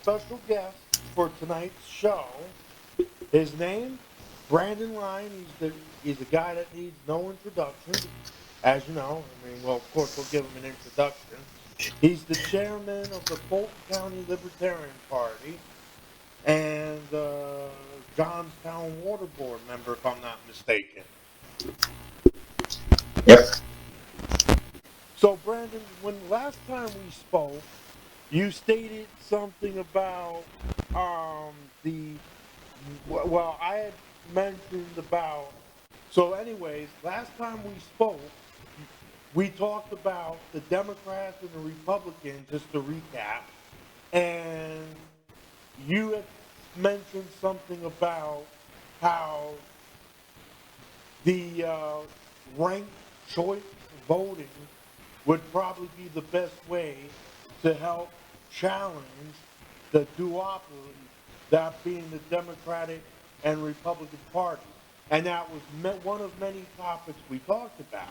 special guest for tonight's show. His name, Brandon Lyon. He's a guy that needs no introduction, as you know. I mean, well, of course, we'll give him an introduction. He's the chairman of the Fulton County Libertarian Party and Johnstown Water Board member, if I'm not mistaken. Yep. So, Brandon, when last time we spoke, you stated something about the well, I had mentioned about. So, anyways, last time we spoke, we talked about the Democrats and the Republicans, just to recap, and you had mentioned something about how the ranked choice voting would probably be the best way to help challenge the duopoly, that being the Democratic and Republican parties. And that was one of many topics we talked about.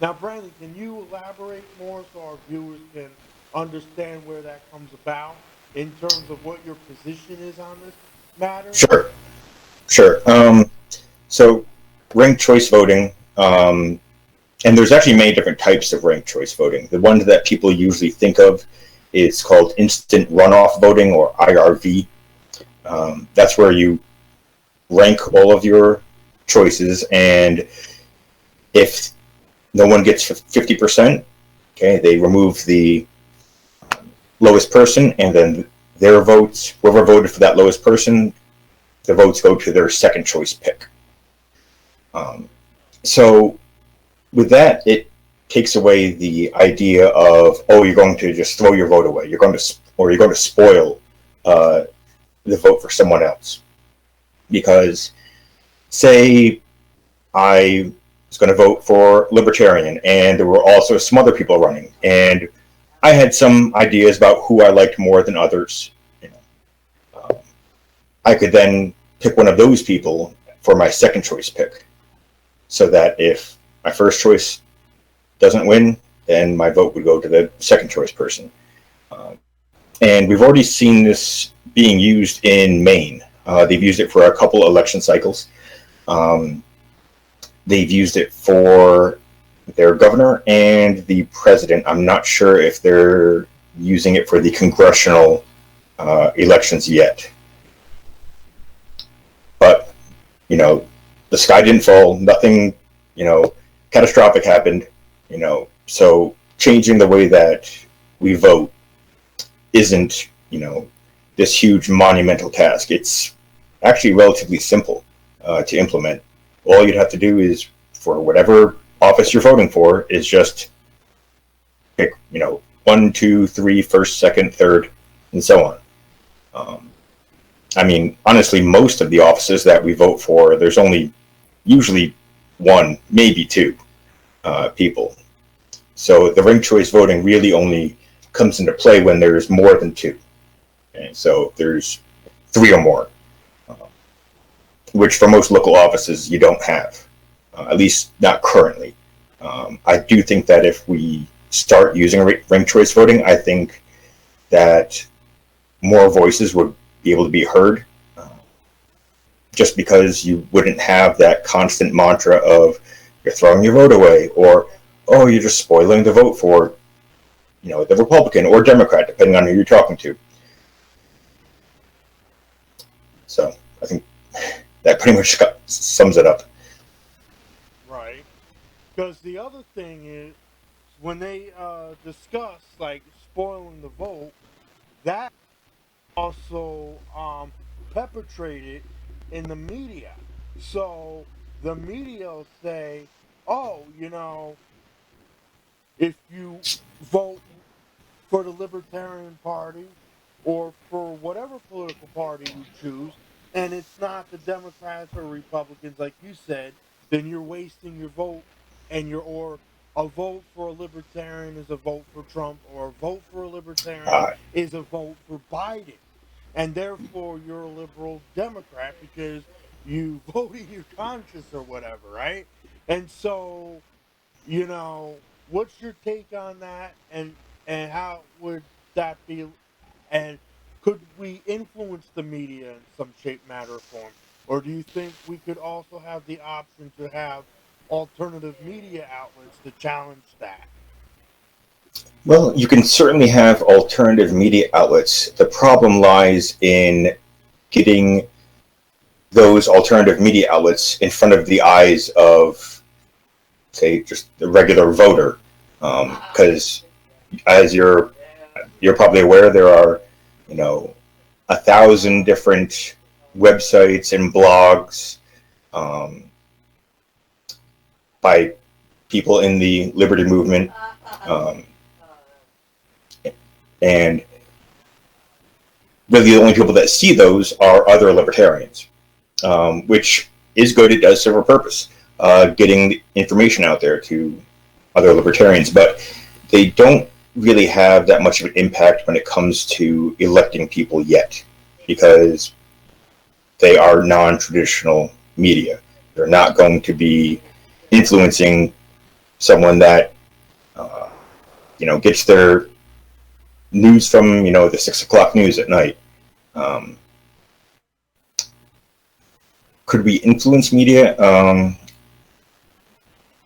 Now, Brandon, can you elaborate more so our viewers can understand where that comes about in terms of what your position is on this matter? Sure. So ranked choice voting, and there's actually many different types of ranked choice voting. The one that people usually think of is called instant runoff voting, or IRV. That's where you rank all of your choices, and if no one gets 50%, okay, they remove the lowest person, and then their votes, whoever voted for that lowest person, the votes go to their second choice pick. So with that, it takes away the idea of, oh, you're going to just throw your vote away. You're going to spoil the vote for someone else. Because say I was going to vote for Libertarian, and there were also some other people running, and I had some ideas about who I liked more than others. I could then pick one of those people for my second choice pick, so that if my first choice doesn't win, then my vote would go to the second choice person. And we've already seen this being used in Maine. They've used it for a couple election cycles. They've used it for their governor and the president. I'm not sure if they're using it for the congressional elections yet. But, the sky didn't fall. Nothing, catastrophic happened. So changing the way that we vote isn't, this huge monumental task. It's actually relatively simple to implement. All you'd have to do is, for whatever office you're voting for, is just pick, 1, 2, 3, first, second, third, and so on. Honestly, most of the offices that we vote for, there's only usually one, maybe two people. So the ranked choice voting really only comes into play when there's more than two. And so there's 3 or more, which for most local offices you don't have, at least not currently. I do think that if we start using ranked choice voting, I think that more voices would be able to be heard, just because you wouldn't have that constant mantra of you're throwing your vote away, or, oh, you're just spoiling the vote for, the Republican or Democrat, depending on who you're talking to. So I think that pretty much sums it up. Right. Because the other thing is, when they discuss, like, spoiling the vote, that also perpetrated in the media. So the media will say, oh, if you vote for the Libertarian Party or for whatever political party you choose, and it's not the Democrats or Republicans, like you said, then you're wasting your vote, or a vote for a Libertarian is a vote for Trump, or a vote for a Libertarian is a vote for Biden. And therefore, you're a liberal Democrat because you voted your conscience or whatever, right? And so, what's your take on that, and how would that be? And could we influence the media in some shape, matter, or form? Or do you think we could also have the option to have alternative media outlets to challenge that? Well, you can certainly have alternative media outlets. The problem lies in getting those alternative media outlets in front of the eyes of, say, just the regular voter. Because as you're probably aware, there are, you know, 1,000 different websites and blogs um, by people in the liberty movement, um, and really the only people that see those are other libertarians, which is good. It does serve a purpose, getting information out there to other libertarians, but they don't really have that much of an impact when it comes to electing people yet, because they are non-traditional media. They're not going to be influencing someone that uh, gets their news from the 6 o'clock news at night. Um, could we influence media?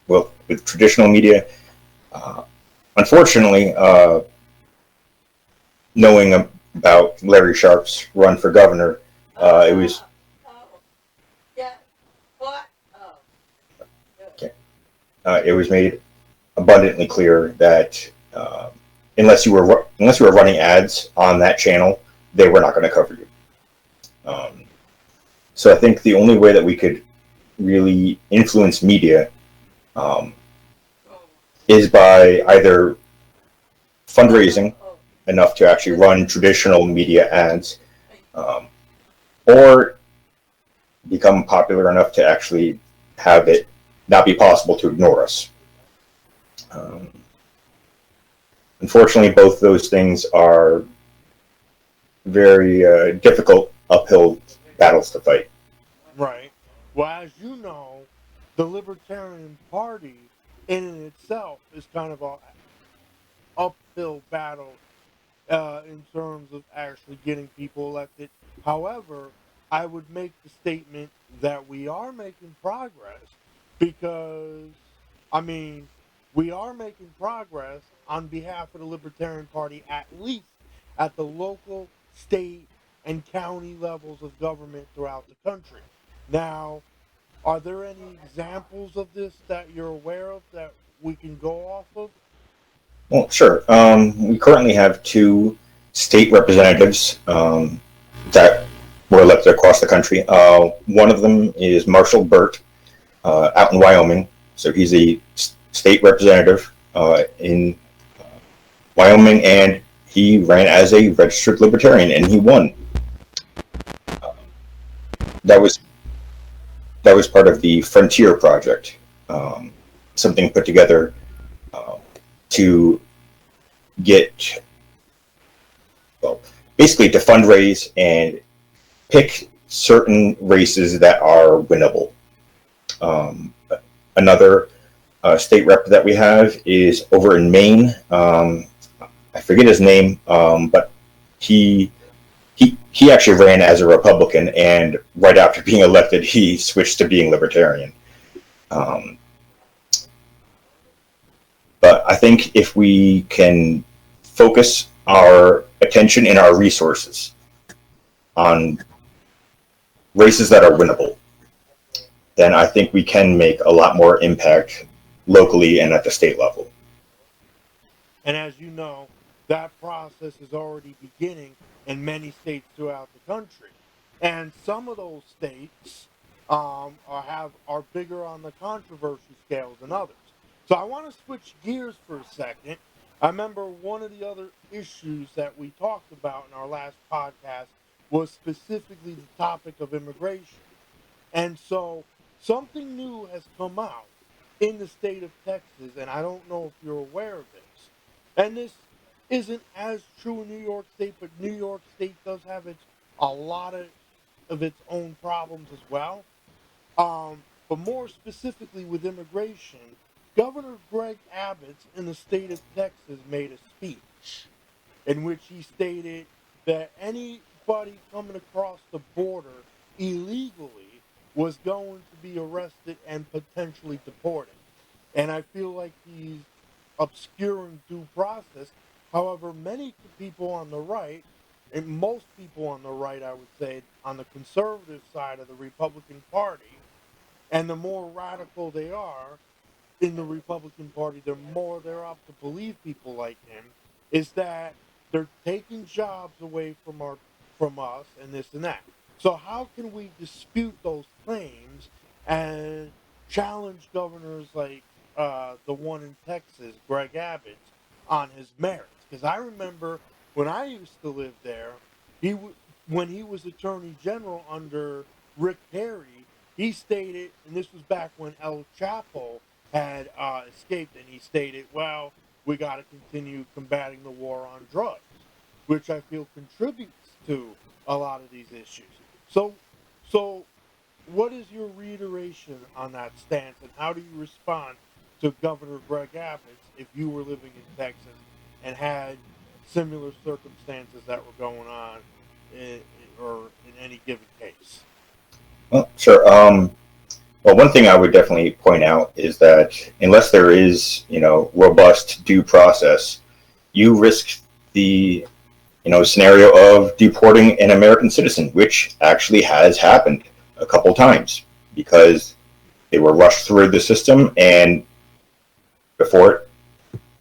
Well, with traditional media, uh, unfortunately, knowing about Larry Sharp's run for governor, it was it was made abundantly clear that unless you were running ads on that channel, they were not going to cover you. So I think the only way that we could really influence media is by either fundraising enough to actually run traditional media ads, or become popular enough to actually have it not be possible to ignore us. Unfortunately, both those things are very difficult uphill battles to fight. Right. Well, as you know, the Libertarian Party in and itself is kind of a uphill battle in terms of actually getting people elected. However, I would make the statement that we are making progress because, I mean, we are making progress on behalf of the Libertarian Party, at least at the local, state, and county levels of government throughout the country. Now, are there any examples of this that you're aware of that we can go off of? Well, sure. We currently have two state representatives that were elected across the country. One of them is Marshall Burt out in Wyoming. So he's a state representative in Wyoming, and he ran as a registered libertarian, and he won. That was part of the Frontier Project, something put together to get, well, basically to fundraise and pick certain races that are winnable. Another state rep that we have is over in Maine. I forget his name, but he actually ran as a Republican, and right after being elected, he switched to being Libertarian. But I think if we can focus our attention and our resources on races that are winnable, then I think we can make a lot more impact locally and at the state level. And as you know, that process is already beginning in many states throughout the country. And some of those states are bigger on the controversy scales than others. So I want to switch gears for a second. I remember one of the other issues that we talked about in our last podcast was specifically the topic of immigration. And so something new has come out in the state of Texas, and I don't know if you're aware of this. And this isn't as true in New York State, but New York State does have a lot of its own problems as well. But more specifically with immigration, Governor Greg Abbott in the state of Texas made a speech in which he stated that any everybody coming across the border illegally was going to be arrested and potentially deported. And I feel like he's obscuring due process. However, many people on the right, and most people on the right, I would say, on the conservative side of the Republican Party, and the more radical they are in the Republican Party, the more they're up to believe people like him, is that they're taking jobs away from us and this and that. So how can we dispute those claims and challenge governors like the one in Texas, Greg Abbott, on his merits? Because I remember when I used to live there, when he was Attorney General under Rick Perry, he stated, and this was back when El Chapo had escaped, and he stated, well, we got to continue combating the war on drugs, which I feel contributes to a lot of these issues. So, what is your reiteration on that stance, and how do you respond to Governor Greg Abbott if you were living in Texas and had similar circumstances that were going on, or in any given case? Well, sure. Well, one thing I would definitely point out is that unless there is, robust due process, you risk the, scenario of deporting an American citizen, which actually has happened a couple times because they were rushed through the system, and before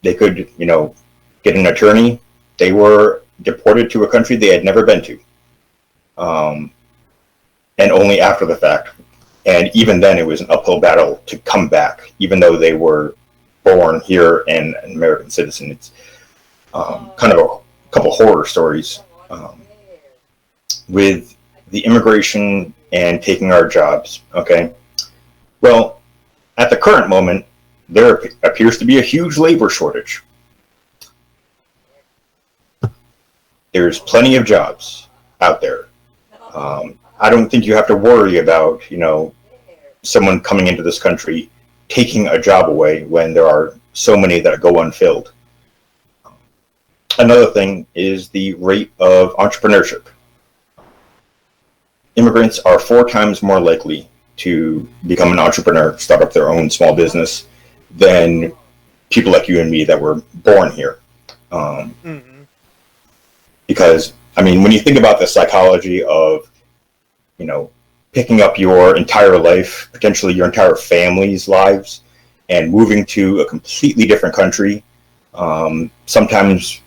they could, get an attorney, they were deported to a country they had never been to, and only after the fact. And even then, it was an uphill battle to come back, even though they were born here and an American citizen. It's kind of a couple horror stories with the immigration and taking our jobs. Okay, well, at the current moment, there appears to be a huge labor shortage. There's plenty of jobs out there. I don't think you have to worry about, someone coming into this country taking a job away when there are so many that go unfilled. Another thing is the rate of entrepreneurship. Immigrants are 4 times more likely to become an entrepreneur, start up their own small business, than people like you and me that were born here. Because, when you think about the psychology of, picking up your entire life, potentially your entire family's lives, and moving to a completely different country, sometimes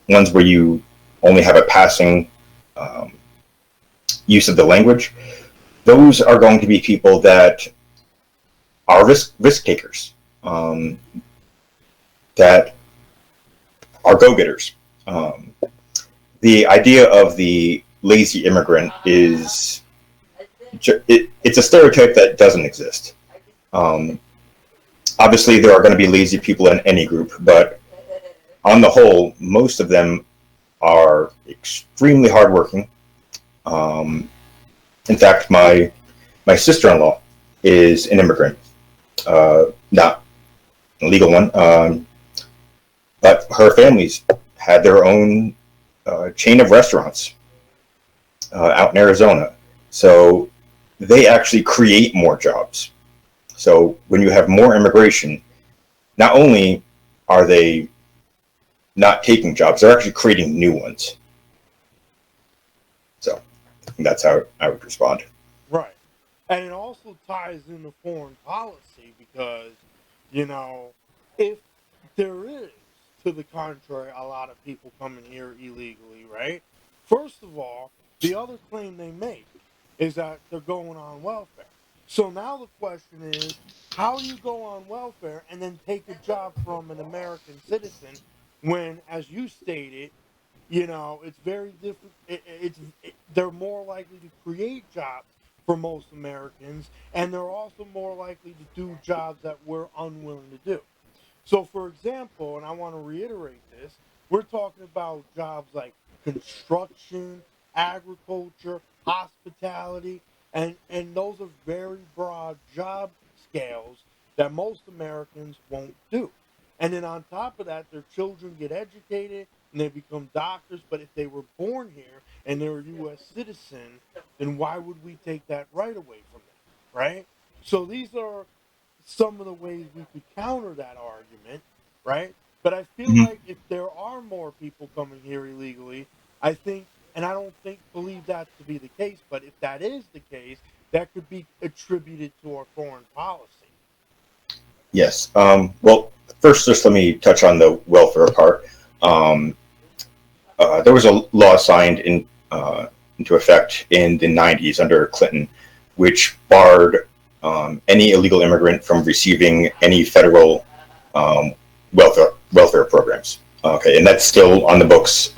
ones where you only have a passing use of the language, those are going to be people that are risk takers, that are go-getters. The idea of the lazy immigrant is it's a stereotype that doesn't exist. Obviously, there are going to be lazy people in any group, but on the whole, most of them are extremely hardworking. In fact, my sister-in-law is an immigrant, not a legal one, but her family's had their own chain of restaurants out in Arizona. So they actually create more jobs. So when you have more immigration, not only are they not taking jobs, they're actually creating new ones. So that's how I would respond. Right. And it also ties into foreign policy because, if there is, to the contrary, a lot of people coming here illegally, right? First of all, the other claim they make is that they're going on welfare. So now the question is, how do you go on welfare and then take a job from an American citizen when, as you stated, it's very different. They're more likely to create jobs for most Americans, and they're also more likely to do jobs that we're unwilling to do. So, for example, and I want to reiterate this, we're talking about jobs like construction, agriculture, hospitality, and those are very broad job scales that most Americans won't do. And then on top of that, their children get educated, and they become doctors. But if they were born here and they're a U.S. citizen, then why would we take that right away from them, right? So these are some of the ways we could counter that argument, right? But I feel Mhm. like if there are more people coming here illegally, I think, and I don't believe that to be the case, but if that is the case, that could be attributed to our foreign policy. Yes. Well, first, just let me touch on the welfare part. Um, there was a law signed into effect in the 90s under Clinton, which barred any illegal immigrant from receiving any federal um, welfare programs. Okay, and that's still on the books.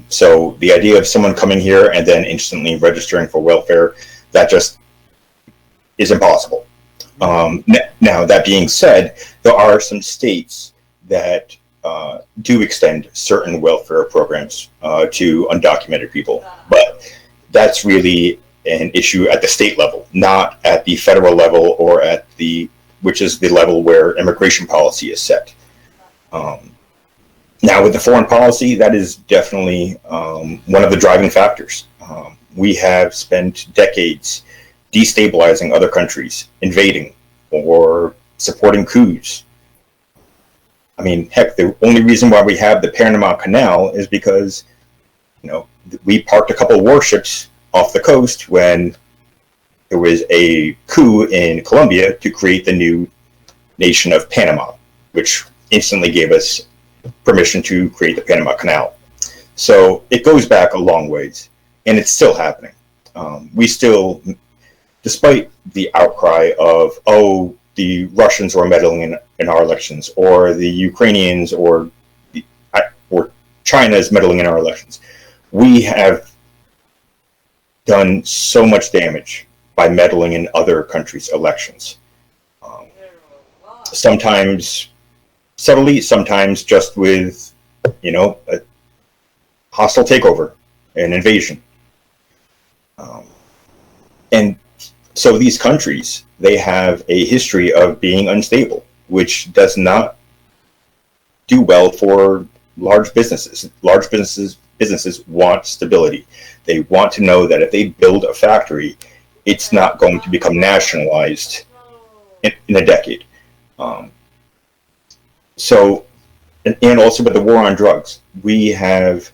So the idea of someone coming here and then instantly registering for welfare, that just is impossible. Mm-hmm. Now, that being said, there are some states that do extend certain welfare programs to undocumented people, but that's really an issue at the state level, not at the federal level or at the which is the level where immigration policy is set. Um, Now, with the foreign policy, that is definitely one of the driving factors. We have spent decades destabilizing other countries, invading, or supporting coups. I mean, heck, the only reason why we have the Panama Canal is because, you know, we parked a couple of warships off the coast when there was a coup in Colombia to create the new nation of Panama, which instantly gave us permission to create the Panama Canal. So it goes back a long ways, and it's still happening. We still, despite the outcry of, oh, the Russians were meddling in our elections, or the Ukrainians, or China is meddling in our elections, we have done so much damage by meddling in other countries' elections. Um, Sometimes subtly, sometimes just with, a hostile takeover, an invasion. Um, and so these countries, they have a history of being unstable, which does not do well for large businesses. Businesses want stability. They want to know that if they build a factory, it's not going to become nationalized in a decade. Um, so, and also with the war on drugs, we have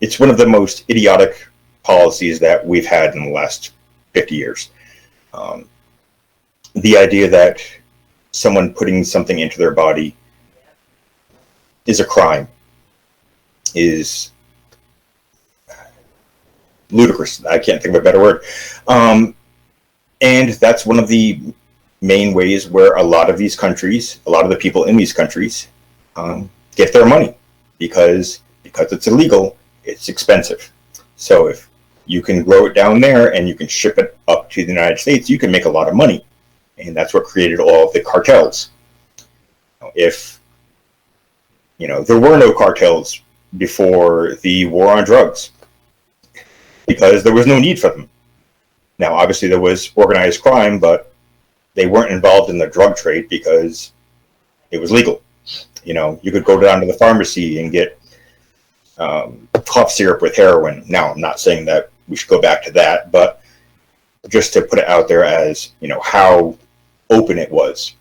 it's one of the most idiotic policies that we've had in the last 50 years. Um, the idea that someone putting something into their body is a crime is ludicrous. I can't think of a better word. And that's one of the main ways where a lot of these countries, a lot of the people in these countries, get their money because it's illegal, it's expensive. So if you can grow it down there and you can ship it up to the United States, you can make a lot of money. And that's what created all of the cartels. If, there were no cartels before the war on drugs because there was no need for them. Now, obviously, there was organized crime, but they weren't involved in the drug trade because it was legal. You could go down to the pharmacy and get cough syrup with heroin. Now, I'm not saying that we should go back to that, but just to put it out there as, how open it was.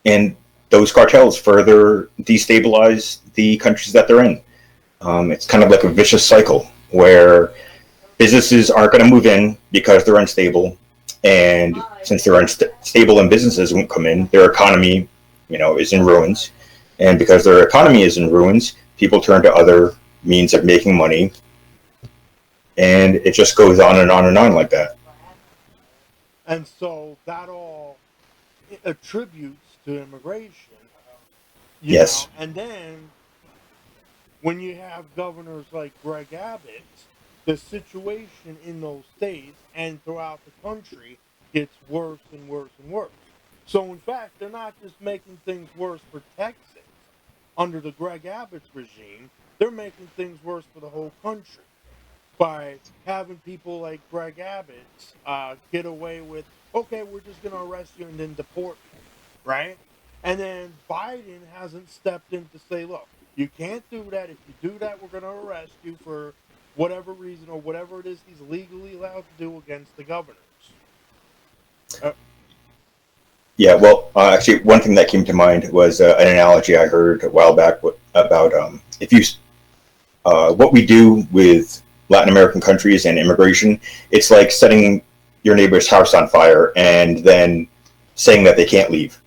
And those cartels further destabilize the countries that they're in. It's kind of like a vicious cycle where businesses aren't going to move in because they're unstable. And since they're unstable and businesses won't come in, their economy, is in ruins. And because their economy is in ruins, people turn to other means of making money. And it just goes on and on and on like that. And so that all attributes to immigration, Yes. and then when you have governors like Greg Abbott, the situation in those states and throughout the country gets worse and worse and worse. So, in fact, they're not just making things worse for Texas under the Greg Abbott's regime, they're making things worse for the whole country by having people like Greg Abbott get away with, okay, we're just going to arrest you and then deport you, right? And then Biden hasn't stepped in to say, look, you can't do that. If you do that, we're going to arrest you for whatever reason or whatever it is he's legally allowed to do against the governors. Yeah, well, actually, one thing that came to mind was an analogy I heard a while back about if you what we do with Latin American countries and immigration. It's like setting your neighbor's house on fire and then saying that they can't leave.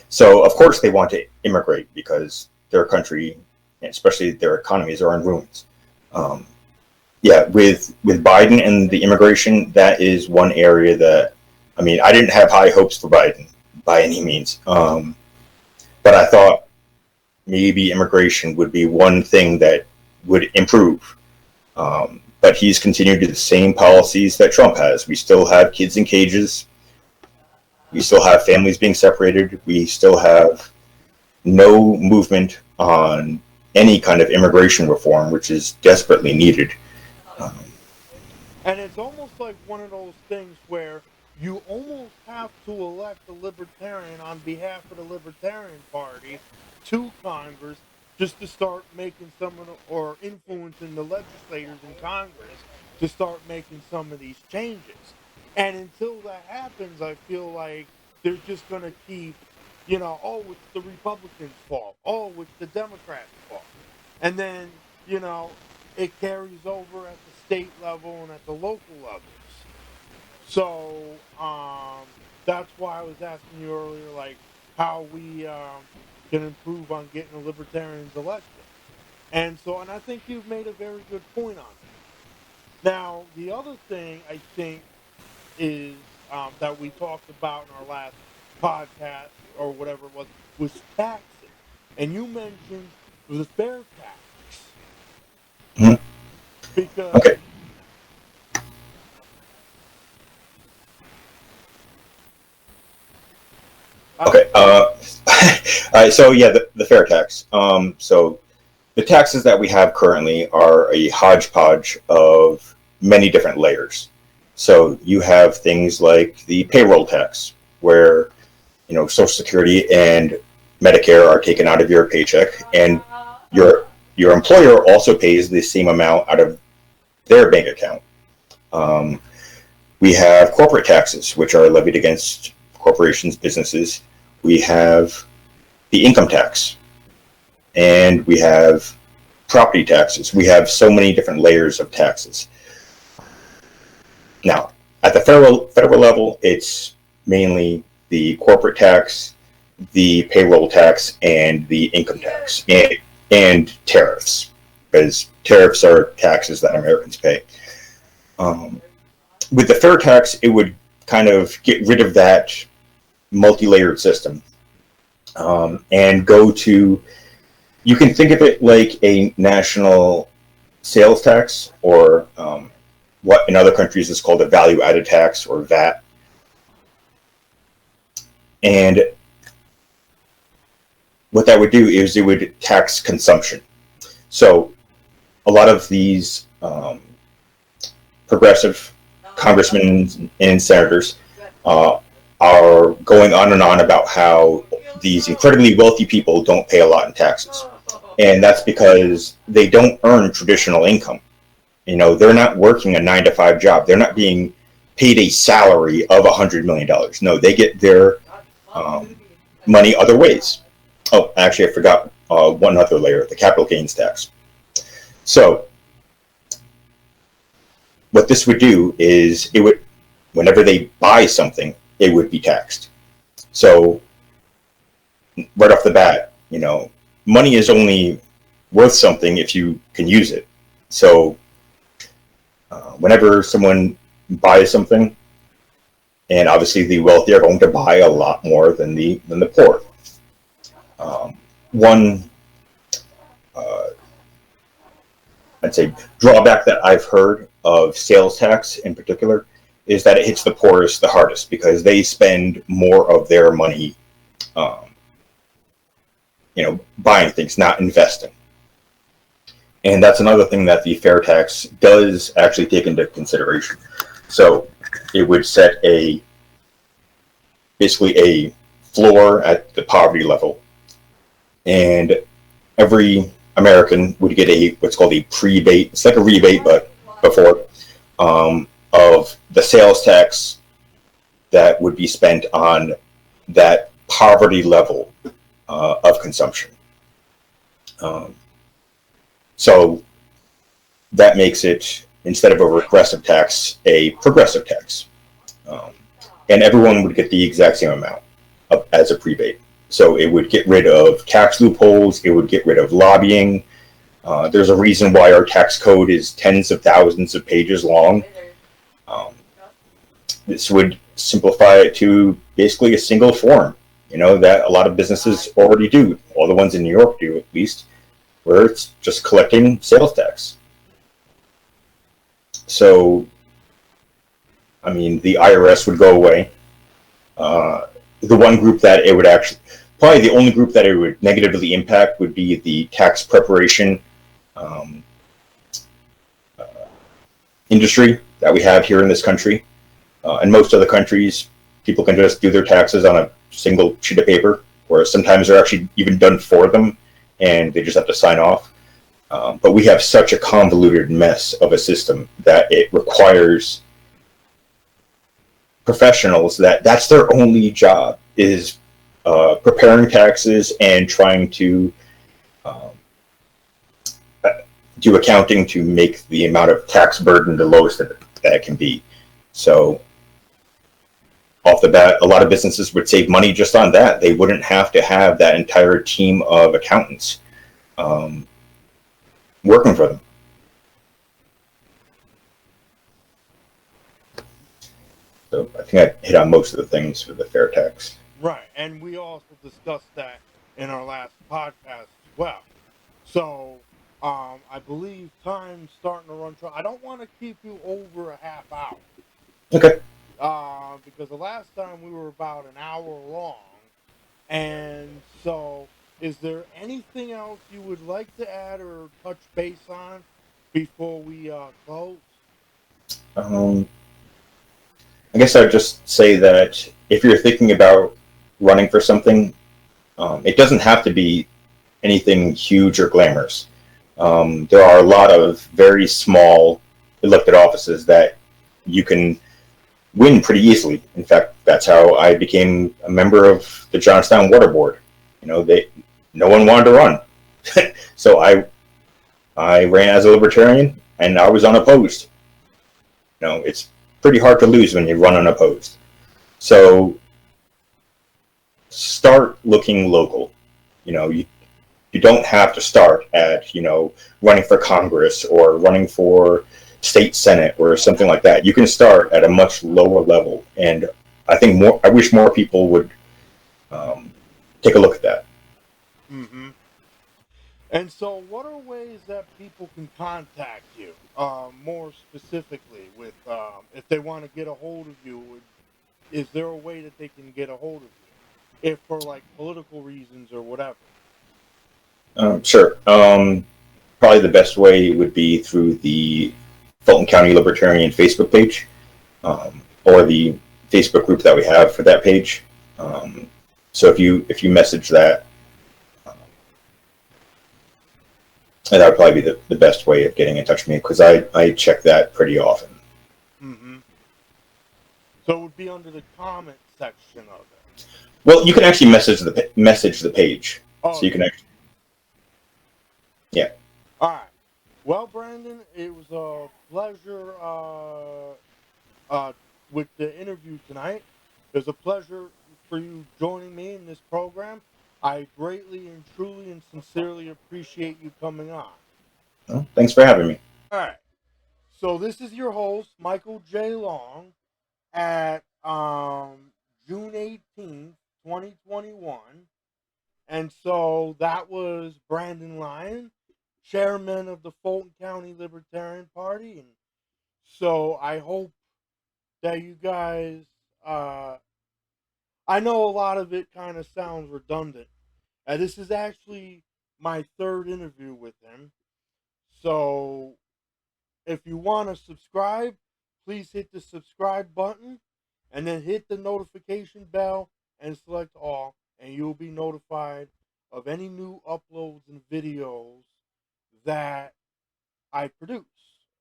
So, of course, they want to immigrate because their country, especially their economies, are in ruins. Yeah, with Biden and the immigration, that is one area that, I mean, I didn't have high hopes for Biden by any means, but I thought maybe immigration would be one thing that would improve. But he's continued to the same policies that Trump has. We still have kids in cages. We still have families being separated. We still have no movement on any kind of immigration reform, which is desperately needed. And it's almost like one of those things where you almost have to elect a libertarian on behalf of the Libertarian Party to Congress just to start making some of the, or influencing the legislators in Congress to start making some of these changes. And until that happens, I feel like they're just going to keep, oh, it's the Republicans' fault. Oh, it's the Democrats' fault. And then, it carries over at the state level and at the local levels. So that's why I was asking you earlier, like, how we can improve on getting the libertarians elected. And I think you've made a very good point on it. Now, the other thing I think is that we talked about in our last podcast or whatever it was taxes. And you mentioned the fair tax. Mm-hmm. Because okay. Okay. So yeah, the fair tax. So the taxes that we have currently are a hodgepodge of many different layers. So you have things like the payroll tax, where Social Security and Medicare are taken out of your paycheck, and your employer also pays the same amount out of their bank account. We have corporate taxes, which are levied against corporations, businesses. We have the income tax, and we have property taxes. We have so many different layers of taxes. Now, at the federal level, it's mainly the corporate tax, the payroll tax, and the income tax, and tariffs, because tariffs are taxes that Americans pay. With the fair tax, it would kind of get rid of that multi-layered system and go to, you can think of it like a national sales tax, or what in other countries is called a value-added tax, or VAT. And what that would do is it would tax consumption. So a lot of these progressive congressmen and senators are going on and on about how these incredibly wealthy people don't pay a lot in taxes. And that's because they don't earn traditional income. They're not working a 9-to-5 job. They're not being paid a salary of $100 million. No, they get their money other ways. Oh, actually, I forgot one other layer, the capital gains tax. So what this would do is it would, whenever they buy something, it would be taxed. So right off the bat, money is only worth something if you can use it. So whenever someone buys something, and obviously the wealthy are going to buy a lot more than the poor. One, I'd say, drawback that I've heard of sales tax in particular is that it hits the poorest the hardest, because they spend more of their money, buying things, not investing. And that's another thing that the fair tax does actually take into consideration. So it would set basically a floor at the poverty level, and every American would get a what's called a prebate. It's like a rebate, but before of the sales tax that would be spent on that poverty level of consumption. So that makes it, instead of a regressive tax, a progressive tax. And everyone would get the exact same amount as a prebate. So it would get rid of tax loopholes, it would get rid of lobbying. There's a reason why our tax code is tens of thousands of pages long. This would simplify it to basically a single form, that a lot of businesses already do. All the ones in New York do, at least, where it's just collecting sales tax. So, I mean, the IRS would go away. The one group that it would actually, probably the only group that it would negatively impact would be the tax preparation industry that we have here in this country. In most other countries, people can just do their taxes on a single sheet of paper, or sometimes they're actually even done for them, and they just have to sign off. But we have such a convoluted mess of a system that it requires professionals that's their only job, is preparing taxes and trying to do accounting to make the amount of tax burden the lowest that it can be. So off the bat, a lot of businesses would save money just on that. They wouldn't have to have that entire team of accountants working for them. So I think I hit on most of the things for the fair tax. Right, and we also discussed that in our last podcast as well. So, I believe time's starting to run short. I don't want to keep you over a half hour. Okay. Because the last time we were about an hour long. And so, is there anything else you would like to add or touch base on before we close? I guess I would just say that if you're thinking about running for something, it doesn't have to be anything huge or glamorous. There are a lot of very small elected offices that you can win pretty easily. In fact, that's how I became a member of the Johnstown Water Board. No one wanted to run, so I ran as a libertarian, and I was unopposed. It's pretty hard to lose when you run unopposed. So start looking local. You don't have to start at running for Congress or running for state senate or something like that. You can start at a much lower level, and I wish more people would take a look at that. Mm-hmm. And so, what are ways that people can contact you, more specifically, with if they want to get a hold of you? Is there a way that they can get a hold of you, if for like political reasons or whatever? Sure. Probably the best way would be through the Fulton County Libertarian Facebook page, or the Facebook group that we have for that page. So if you message that, that would probably be the best way of getting in touch with me, because I check that pretty often. Mm-hmm. So it would be under the comment section of it. Well, you can actually message the page. Oh, so you can actually, yeah. All right. Well, Brandon, it was a pleasure with the interview tonight. It was a pleasure for you joining me in this program. I greatly and truly and sincerely appreciate you coming on. Well, thanks for having me. All right. So this is your host, Michael J. Long, at June 18th, 2021. And so that was Brandon Lyon, chairman of the Fulton County Libertarian Party. And so I hope that you guys, I know a lot of it kind of sounds redundant. This is actually my third interview with him. So if you want to subscribe, please hit the subscribe button and then hit the notification bell and select all, and you'll be notified of any new uploads and videos that I produce.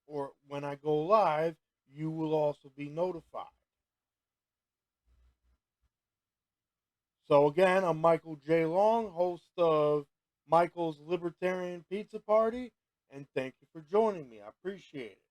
Or when I go live, you will also be notified. So again, I'm Michael J. Long, host of Michaels Libertarian Pizza Party, and thank you for joining me. I appreciate it.